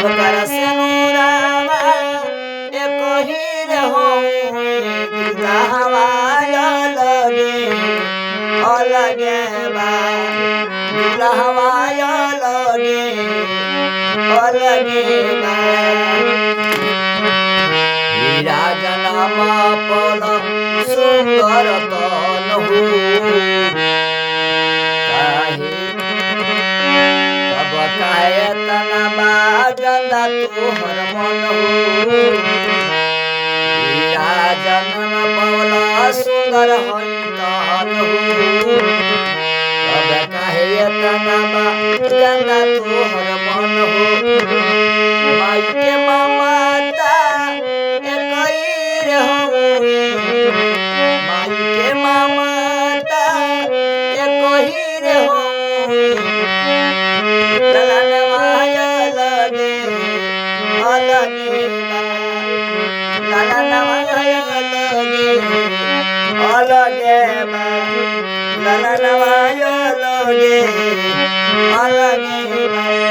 कर से नूरावा एक ही रहो हवाया लगे अलगे बा हवाया लगे अलगे बा हीरा जनम पल सुंदर तन हो तब काहे तना बागंदा तोहर मन हो हीरा जनम पल सुंदर हंतन हो तब काहे तना बागंदा तोहर मन हो माई के ममता माई के ममता एक ही रे हो ललन माया लगे अलगे ललन माया लगे अलगे ललन माया लगे अलगे